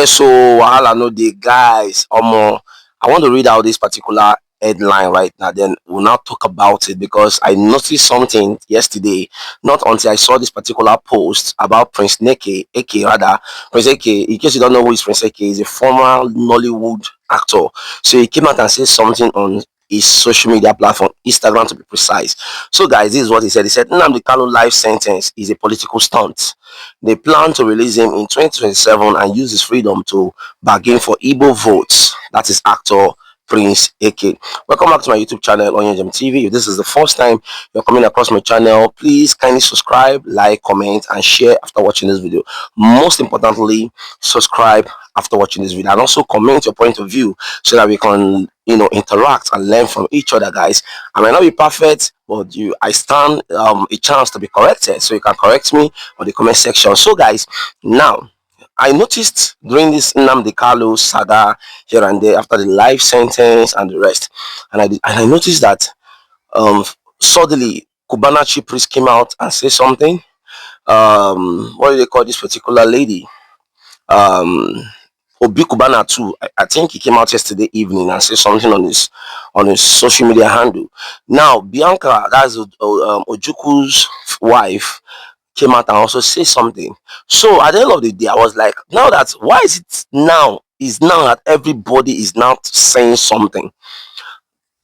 Yes, so wahala no dey, guys. I want to read out this particular headline right now. Then we'll now talk about it because I noticed something yesterday. Not until I saw this particular post about Prince Neke, aka rather Prince Eke. In case you don't know who is Prince Eke, he's a former Nollywood actor. So he came out and said something on his social media platform, Instagram to be precise. So, guys, this is what he said. He said Nnamdi Kanu life sentence is a political stunt. They plan to release him in 2027 and use his freedom to bargain for Igbo votes. That is actor Prince Eke. Welcome back to my YouTube channel on TV. If this is the first time you're coming across my channel, please kindly subscribe, like, comment, and share after watching this video. Most importantly, subscribe after watching this video and also comment your point of view so that we can interact and learn from each other, guys. I might not be perfect, but I stand a chance to be corrected, so you can correct me on the comment section. So, guys, now I noticed during this Nnamdi Kanu saga here and there after the life sentence and the rest, and I noticed that suddenly Cubana chief priest came out and said something. What do they call this particular lady? Obi Cubana too. I think he came out yesterday evening and said something on his social media handle. Now Bianca, that's Ojuku's wife, came out and also say something. So at the end of the day, I was like, now that why is it now? Is now that everybody is now saying something?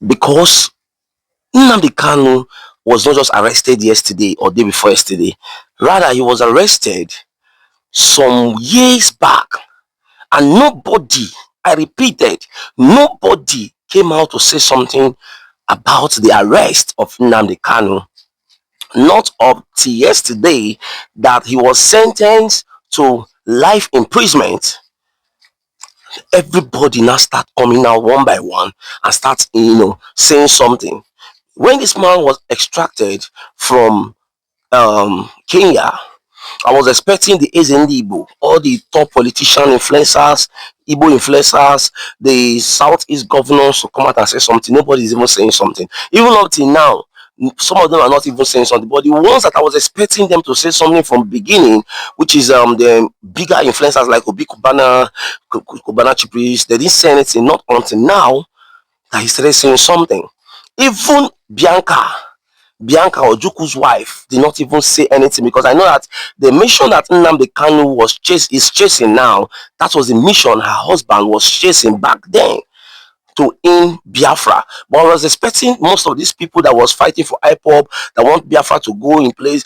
Because Nnamdi Kanu was not just arrested yesterday or day before yesterday. Rather, he was arrested some years back. And nobody, I repeated, nobody came out to say something about the arrest of Nnamdi Kanu. Not up to yesterday that he was sentenced to life imprisonment. Everybody now start coming out one by one and start, saying something. When this man was extracted from Kenya, I was expecting the Ezendi Igbo, all the top politician influencers, Igbo influencers, the Southeast governors to come out and say something. Nobody is even saying something. Even up till now, some of them are not even saying something. But the ones that I was expecting them to say something from the beginning, which is the bigger influencers like Obi Cubana, Cubana Chipris, they didn't say anything. Not until now that he started saying something. Even Bianca Ojuku's wife did not even say anything, because I know that the mission that Nnamdi Kanu is chasing now, that was the mission her husband was chasing back then to in Biafra. But I was expecting most of these people that was fighting for IPOB, that want Biafra to go in place,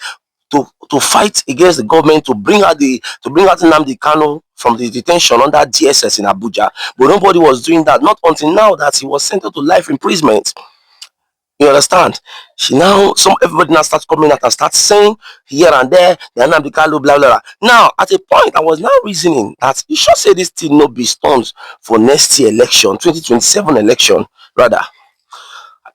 to fight against the government, to bring out Nnamdi Kanu from the detention under DSS in Abuja. But nobody was doing that, not until now that he was sentenced to life imprisonment. You understand? Everybody now starts coming out and starts saying here and there, the Nnamdi Kanu, blah, blah, blah. Now, at a point, I was now reasoning that you should say this thing no be stones for next year election, 2027 election, rather.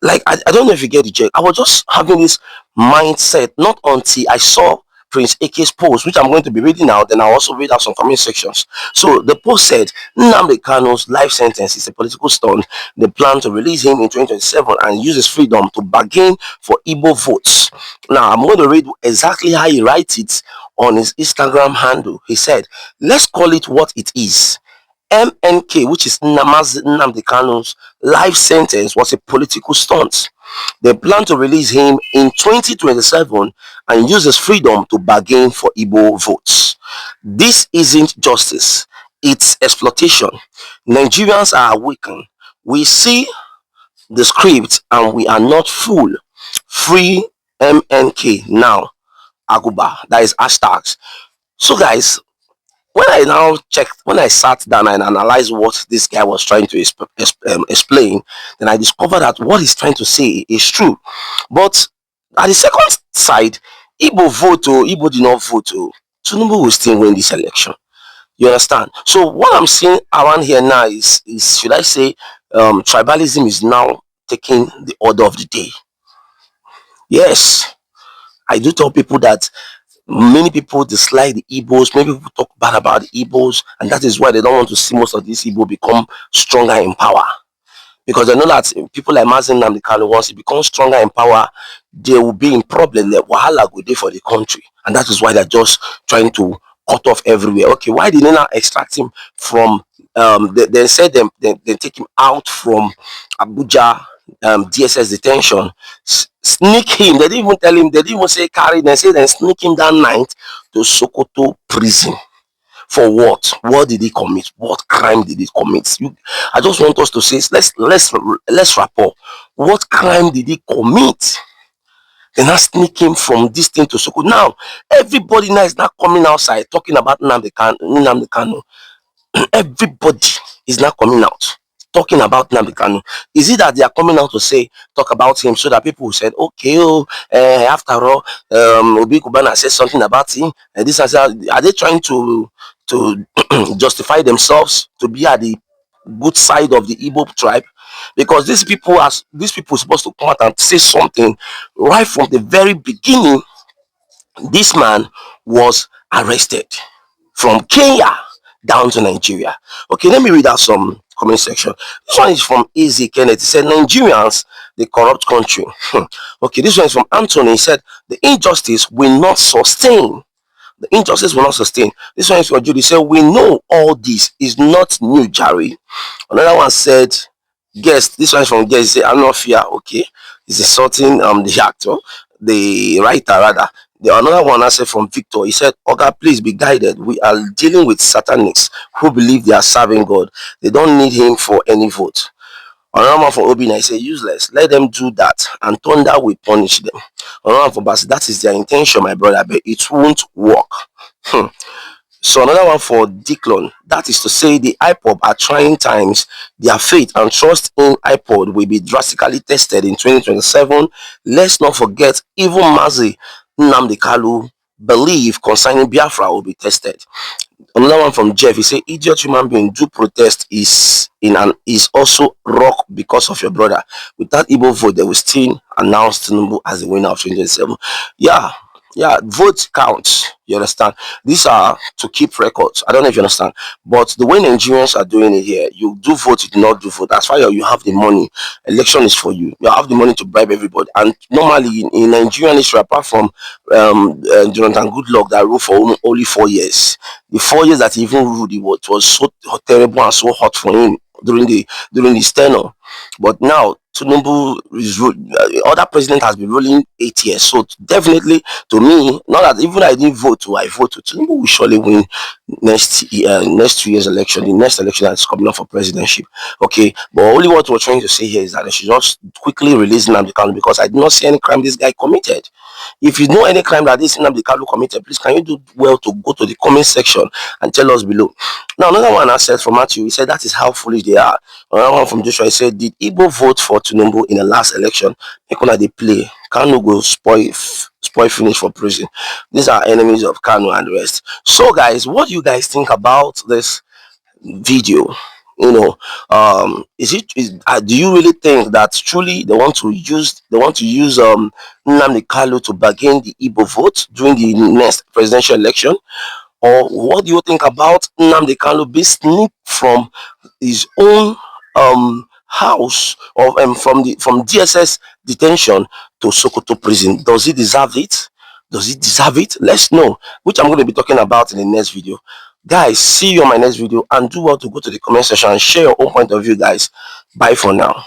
Like, I don't know if you get the joke. I was just having this mindset, not until I saw Prince Ake's post, which I'm going to be reading out, then I'll also read out some comment sections. So the post said, Nnamdi Kanu's life sentence is a political stunt. They plan to release him in 2027 and use his freedom to bargain for Igbo votes. Now, I'm going to read exactly how he writes it on his Instagram handle. He said, let's call it what it is. MNK, which is Nnamdi Kanu's life sentence, was a political stunt. They plan to release him in 2027 and use his freedom to bargain for Igbo votes. This isn't justice, it's exploitation. Nigerians are awakened. We see the script and we are not fooled. Free MNK now. Aguba. That is hashtags. So, guys, when I sat down and analyzed what this guy was trying to explain, then I discovered that what he's trying to say is true. But at the second side, Igbo vote or Igbo did not vote, Tinubu will still win this election. You understand? So what I'm seeing around here now is should I say, tribalism is now taking the order of the day. Yes, I do tell people that many people dislike the Igbos, many people talk bad about the Igbos, and that is why they don't want to see most of these Igbo become stronger in power. Because they know that people like Mazen Nnamdi Kanu, once he becomes stronger in power, they will be in problem. The wahala go there for the country. And that is why they're just trying to cut off everywhere. Okay, why did they not extract him from they said they take him out from Abuja DSS detention, sneak him. They didn't even tell him, they didn't even say carry, they say then sneak him that night to Sokoto prison. For what? What did he commit? What crime did he commit? I just want us to say, let's rapport. What crime did he commit? Then I sneak him from this thing to Sokoto. Now everybody now is not coming outside talking about Nnamdi Kanu. Everybody is now coming out talking about Nnamdi Kanu. Is it that they are coming out to say talk about him so that people will say, okay, after all, Obi Kubana said something about him, and this and that. Are they trying to justify themselves to be at the good side of the Igbo tribe? Because these people are supposed to come out and say something right from the very beginning. This man was arrested from Kenya down to Nigeria. Okay, let me read out some comment section. This one is from Easy Kenneth. He said, Nigerians, the corrupt country. Okay, this one is from Anthony. He said, the injustice will not sustain. The injustice will not sustain. This one is from Judy. He said, we know all this is not new, Jerry. Another one said, guest. This one is from guest. He said, I'm not fear. Okay, he's insulting the actor, the writer rather. The another one I said from Victor, he said, Oga, please be guided. We are dealing with satanics who believe they are serving God. They don't need him for any vote. Another one from Obina, he said, useless. Let them do that, and thunder will punish them. Another one from Basi, that is their intention, my brother, but it won't work. So another one for Declan, that is to say the IPOB are trying times. Their faith and trust in iPod will be drastically tested in 2027. Let's not forget, even Mazi Nnamdi Kalu belief concerning Biafra will be tested. Another one from Jeff, he said, idiot human being do protest is also rock because of your brother. With that Igbo vote, they will still announce Tinubu as the winner of 2027. Yeah, vote counts. You understand? These are to keep records. I don't know if you understand. But the way Nigerians are doing it here, you do vote, you do not do vote. As far as you have the money, election is for you. You have the money to bribe everybody. And normally in Nigerian history, apart from Jonathan Goodluck that ruled for only 4 years, the 4 years that he even ruled, it was so terrible and so hot for him during his tenure. But now Tinubu is other president has been ruling 8 years. So definitely, to me, not that even I didn't vote to, I vote to Tinubu will surely win next 2 years election, the next election that's coming up for presidency. Okay, but only what we're trying to say here is that they should just quickly release Nnamdi Kanu, because I did not see any crime this guy committed. If you know any crime that this Nnamdi Kanu committed, please can you do well to go to the comment section and tell us below. Now another one I said from Matthew, he said that is how foolish they are. Another one from Joshua, he said, did Igbo vote for Tinubu in the last election? Make one they play. Kanu go spoil finish for prison. These are enemies of Kanu and the rest. So guys, what do you guys think about this video? Do you really think that truly they want to use Nnamdi Kanu to bargain the Igbo vote during the next presidential election? Or what do you think about Nnamdi Kanu being sneaked from his own house, or from DSS detention to Sokoto prison? Does he deserve it? Does he deserve it? Let's know, which I'm going to be talking about in the next video. Guys, see you on my next video, and do well to go to the comment section and share your own point of view, guys. Bye for now.